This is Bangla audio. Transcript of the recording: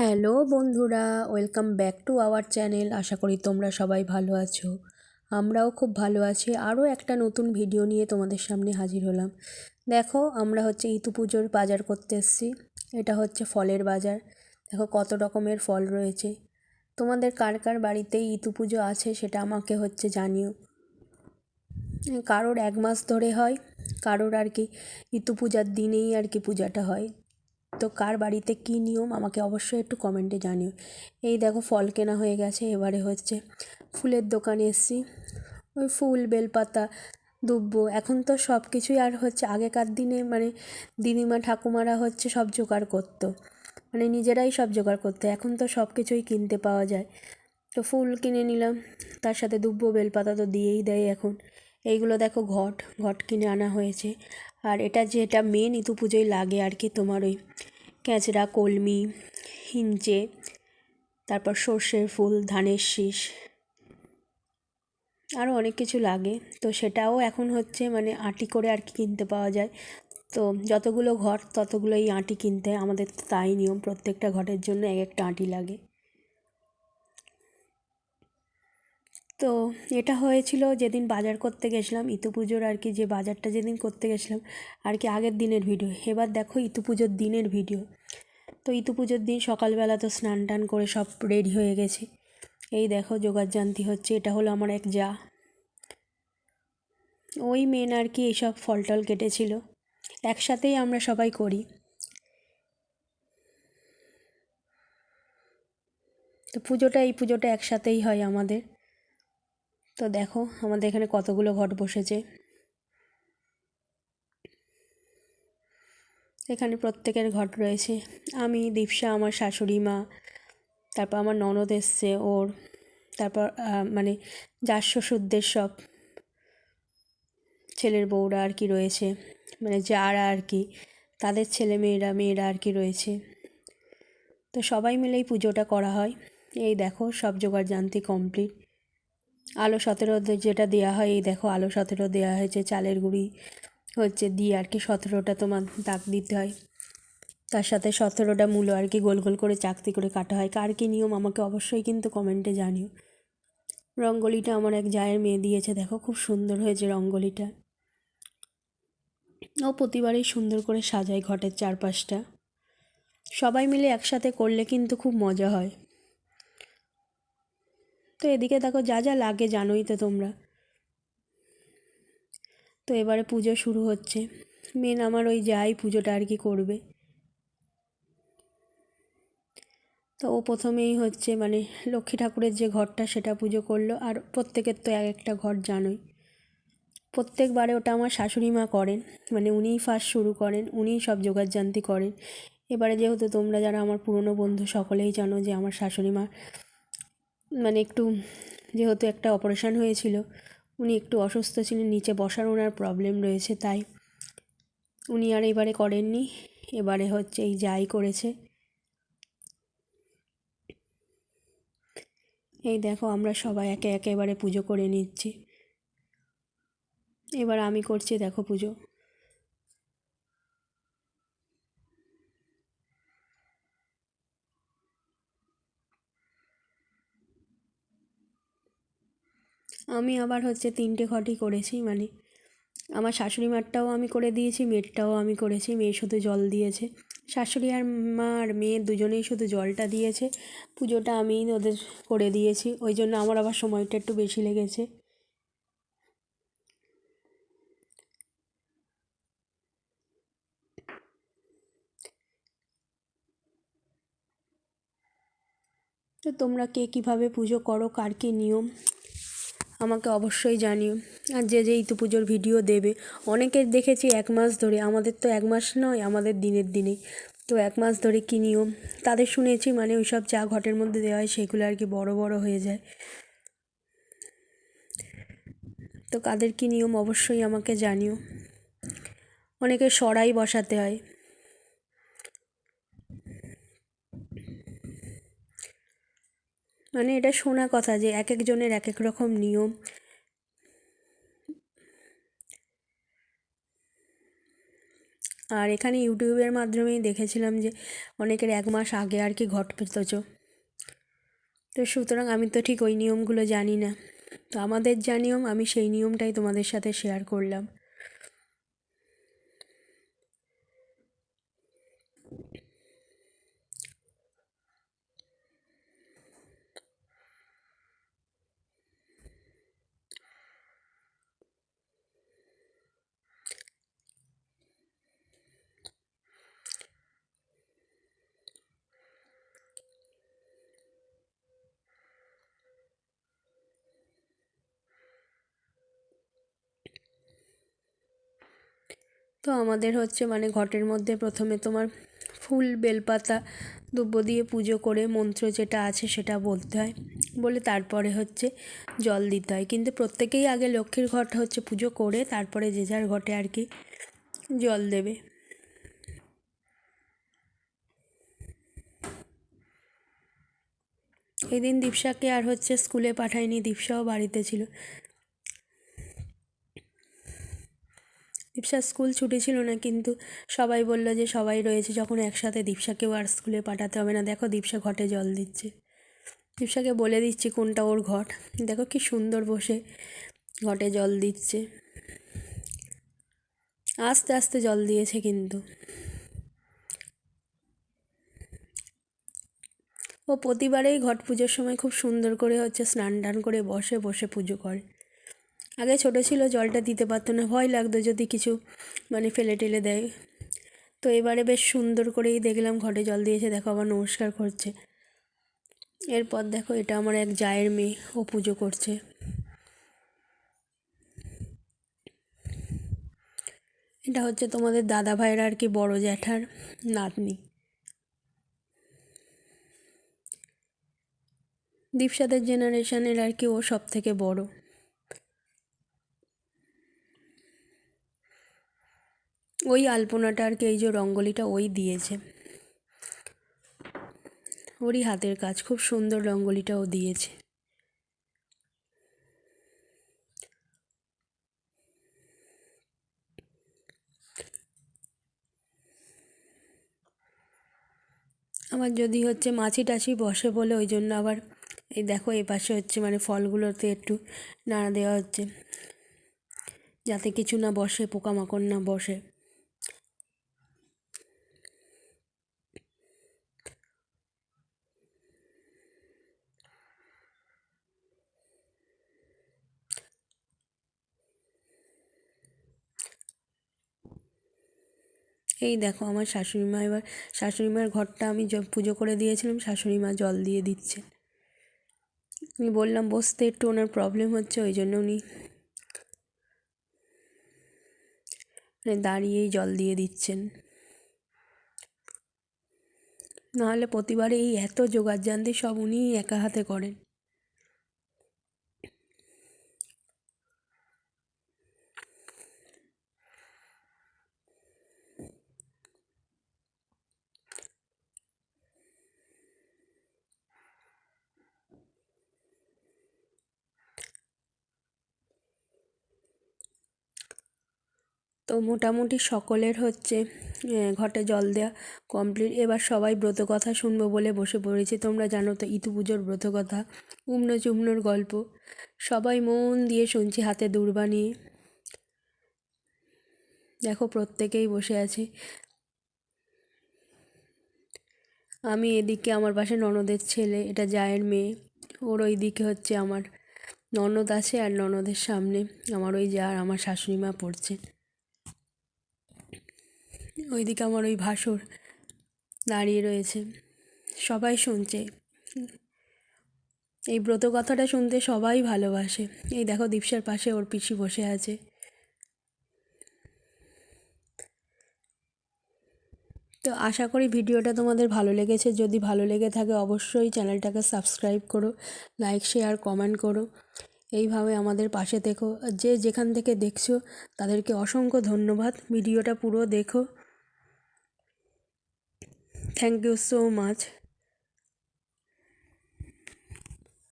হ্যালো বন্ধুরা, welcome back to our channel. আশা করি তোমরা সবাই ভালো আছো। আমরাও খুব ভালো আছি। আরও একটা নতুন ভিডিও নিয়ে তোমাদের সামনে হাজির হলাম। দেখো, আমরা ইতু পুজোর বাজার করতে এসেছি। এটা হচ্ছে ফলের বাজার। দেখো কত রকমের ফল রয়েছে। তোমাদের কার কার বাড়িতেই ইতু পুজো আছে সেটা আমাকে জানিও। কারোর 1 মাস ধরে হয়, কারোর ইতু পূজার দিনেই পূজাটা হয়। তো কার বাড়িতে কী নিয়ম আমাকে অবশ্যই একটু কমেন্টে জানিও। এই দেখো, ফল কেনা হয়ে গেছে। এবারে ফুলের দোকানে এসছি। ওই ফুল, বেলপাতা, দুব্বো, এখন তো সব কিছুই আর আগেকার দিনে দিদিমা ঠাকুমারা সব জোগাড় করতো, নিজেরাই সব জোগাড় করতো। এখন তো সব কিছুই কিনতে পাওয়া যায়। তো ফুল কিনে নিলাম, তার সাথে দুব্বো বেলপাতা তো দিয়েই দেয় এখন। এইগুলো দেখো, ঘট কিনে আনা হয়েছে। আর যেটা মেন ইতু পুজোয় লাগে তোমার ওই ক্যাঁচড়া, কলমি, হিঞ্চে, তারপর সর্ষের ফুল, ধানের শীষ, আরও অনেক কিছু লাগে। তো সেটাও এখন আঁটি করে কিনতে পাওয়া যায়। তো যতগুলো ঘট ততগুলোই আঁটি কিনতে হয়। আমাদের তো তাই নিয়ম, প্রত্যেকটা ঘটের জন্য এক একটা আঁটি লাগে। তো এটা হয়েছিল যেদিন বাজার করতে গেছিলাম ইতু পুজোর, যে বাজারটা যেদিন করতে গেছিলাম আগের দিনের ভিডিও। এবার দেখো ইতু পুজোর দিনের ভিডিও। তো ইতু পুজোর দিন সকালবেলা তো স্নান টান করে সব রেডি হয়ে গেছে। এই দেখো জোগাড়জান্তি হচ্ছে। এটা হলো আমার এক যা, ওই মেন এইসব ফল টল কেটেছিল। একসাথেই আমরা সবাই করি। তো এই পুজোটা একসাথেই হয় আমাদের। তো দেখো আমাদের এখানে কতগুলো ঘট বসেছে। এখানে প্রত্যেকের ঘট রয়েছে। আমি, দীপশা, আমার শাশুড়ি মা, তারপর আমার ননদ এসছে ওর, তারপর যার শ্বশুরদের সব ছেলের বউরা রয়েছে, যারা তাদের ছেলে মেয়েরা রয়েছে। তো সবাই মিলেই পুজোটা করা হয়। এই দেখো সব জোগাড়জান্তি কমপ্লিট। আলো 17 যেটা দেওয়া হয়, এই দেখো আলো 17 দেওয়া হয়েছে। চালের গুঁড়ি দিয়ে 17টা তোমার দাগ দিতে হয়। তার সাথে 17টা মূলো গোল গোল করে চাকতি করে কাটা হয়। কার কী নিয়ম আমাকে অবশ্যই কিন্তু কমেন্টে জানিও। রঙ্গোলিটা আমার এক জায়ের মেয়ে দিয়েছে, দেখো খুব সুন্দর হয়েছে রঙ্গোলিটা। ও প্রতিবারই সুন্দর করে সাজায় ঘটের চারপাশটা। সবাই মিলে একসাথে করলে কিন্তু খুব মজা হয়। তো এদিকে দেখো যা যা লাগে জানোই তো তোমরা। তো এবারে পুজো শুরু হচ্ছে। মেন আমার ওই যাই পুজোটা করবে। তো ও প্রথমেই লক্ষ্মী ঠাকুরের যে ঘরটা সেটা পুজো করলো। আর প্রত্যেকের তো এক একটা ঘর জানোই। প্রত্যেকবারে ওটা আমার শাশুড়ি মা করেন, উনিই ফার্স্ট শুরু করেন, উনিই সব জোগাড়জান্তি করেন। এবারে যেহেতু তোমরা যারা আমার পুরনো বন্ধু সকলেই জানো যে আমার শাশুড়ি মা একটু, যেহেতু একটা অপারেশন হয়েছিল, উনি একটু অসুস্থ ছিলেন, নিচে বসার ওনার প্রবলেম রয়েছে, তাই উনি আর এবারে করেননি। এবারে এই যাই করেছে। এই দেখো আমরা সবাই একে একে এবারে পুজো করে নিচ্ছি। এবার আমি করছি দেখো পুজো। আমি আবার 3টে ঘটই করেছি, আমার শাশুড়ি মারটাও আমি করে দিয়েছি, মেয়েরটাও আমি করেছি। মেয়ে শুধু জল দিয়েছে, শাশুড়ি আর মা আর মেয়ে দুজনেই শুধু জলটা দিয়েছে। পুজোটা আমিই ওদের করে দিয়েছি, ওই জন্য আমার আবার সময়টা একটু বেশি লেগেছে। তো তোমরা কে কীভাবে পুজো করো, কার কী নিয়ম আমাকে অবশ্যই জানিও। আর যে ইতু পুজোর ভিডিও দেবে, অনেকের দেখেছি 1 মাস ধরে, আমাদের তো 1 মাস নয়, আমাদের দিনের দিনেই। তো 1 মাস ধরে কী নিয়ম তাদের শুনেছি, ওই সব চা ঘটের মধ্যে দেওয়া হয় সেগুলো বড় বড় হয়ে যায়। তো কাদের কী নিয়ম অবশ্যই আমাকে জানিও। অনেকে সরাই বসাতে হয়। এটা শোনা কথা যে এক একজনের এক এক রকম নিয়ম। আর এখানে ইউটিউবের মাধ্যমেই দেখেছিলাম যে অনেকের 1 মাস আগে আর কি ঘট পেতেছো। তো সুতরাং আমি তো ঠিক ওই নিয়মগুলো জানি না, তো আমাদের যা নিয়ম আমি সেই নিয়মটাই তোমাদের সাথে শেয়ার করলাম। তো আমাদের হচ্ছে মানে ঘটের মধ্যে প্রথমে তোমার ফুল, বেলপাতা, দুব্ব দিয়ে পুজো করে মন্ত্র যেটা আছে সেটা বলতে হয়, বলে তারপরে হচ্ছে জল দিতে হয়। কিন্তু প্রত্যেকেই আগে লক্ষ্মীর ঘট হচ্ছে পুজো করে তারপরে যে যার ঘটে আর কি জল দেবে। এদিন দীপসাকে আর হচ্ছে স্কুলে পাঠায়নি, দীপসাও বাড়িতে ছিল। দীপসার স্কুল ছুটি ছিল না, কিন্তু সবাই বললো যে সবাই রয়েছে যখন একসাথে দীপসাকেও আর স্কুলে পাঠাতে হবে না। দেখো দীপসা ঘটে জল দিচ্ছে, দীপসাকে বলে দিচ্ছি কোনটা ওর ঘট। দেখো কি সুন্দর বসে ঘটে জল দিচ্ছে, আস্তে আস্তে জল দিয়েছে। কিন্তু ও প্রতিবারেই ঘট পুজোর সময় খুব সুন্দর করে হচ্ছে স্নান টান করে বসে বসে পুজো করে। আগে ছোটো ছিল জলটা দিতে পারতো না, ভয় লাগতো যদি কিছু মানে ফেলে টেলে দেয়। তো এবারে বেশ সুন্দর করেই দেখলাম ঘটে জল দিয়েছে। দেখো আবার নমস্কার করছে। এরপর দেখো এটা আমার এক জায়ের মেয়ে, ও পুজো করছে। এটা হচ্ছে তোমাদের দাদা ভাইয়ের আর কি বড় জ্যাঠার নাতনি। দীপসাদের জেনারেশনের আর কি ও সব থেকে বড়। ওই আলপনাটা আর কি, এই যে রঙ্গোলিটা ওই দিয়েছে, ওরই হাতের কাজ, খুব সুন্দর রঙ্গোলিটা ও দিয়েছে। আমার যদি হচ্ছে মাছি টাছি বসে বলে ওই জন্য আবার এই দেখো এই পাশে হচ্ছে মানে ফলগুলোতে একটু নাড়া দেওয়া হচ্ছে যাতে কিছু না বসে, পোকামাকড় না বসে। এই দেখো আমার শাশুড়ি মা, এবার শাশুড়ি মার ঘরটা আমি পুজো করে দিয়েছিলাম, শাশুড়ি মা জল দিয়ে দিচ্ছে। আমি বললাম বসতে একটু ওনার প্রবলেম হচ্ছে, ওই জন্য উনি মানে দাঁড়িয়েই জল দিয়ে দিচ্ছেন। নাহলে প্রতিবারে এই এত জোগাড় জানতে সব উনিই একা হাতে করেন। তো মোটামুটি সকলের হচ্ছে ঘটে জল দেওয়া কমপ্লিট। এবার সবাই ব্রত কথা শুনবো বলে বসে পড়েছি। তোমরা জানো তো ইতু পুজোর ব্রত কথা, উমনো চুমনোর গল্প, সবাই মন দিয়ে শুনছি হাতে দূর্বা নিয়ে। দেখো প্রত্যেকেই বসে আছে। আমি এদিকে, আমার পাশে ননদের ছেলে, এটা জায়ের মেয়ে, ওর ওই দিকে হচ্ছে আমার ননদ আছে, আর ননদের সামনে আমার ওই যা আর আমার শাশুড়ি মা পড়ছে। ওইদিকে আমার ওই ভাসুর দাঁড়িয়ে রয়েছে, সবাই শুনছে। এই ব্রত কথাটা শুনতে সবাই ভালোবাসে। এই দেখো দীপসার পাশে ওর পিসি বসে আছে। তো আশা করি ভিডিওটা তোমাদের ভালো লেগেছে। যদি ভালো লেগে থাকে অবশ্যই চ্যানেলটাকে সাবস্ক্রাইব করো, লাইক শেয়ার কমেন্ট করো। এইভাবে আমাদের পাশে থেকো। যে যেখান থেকে দেখছো তাদেরকে অসংখ্য ধন্যবাদ। ভিডিওটা পুরো দেখো। Thank you so much.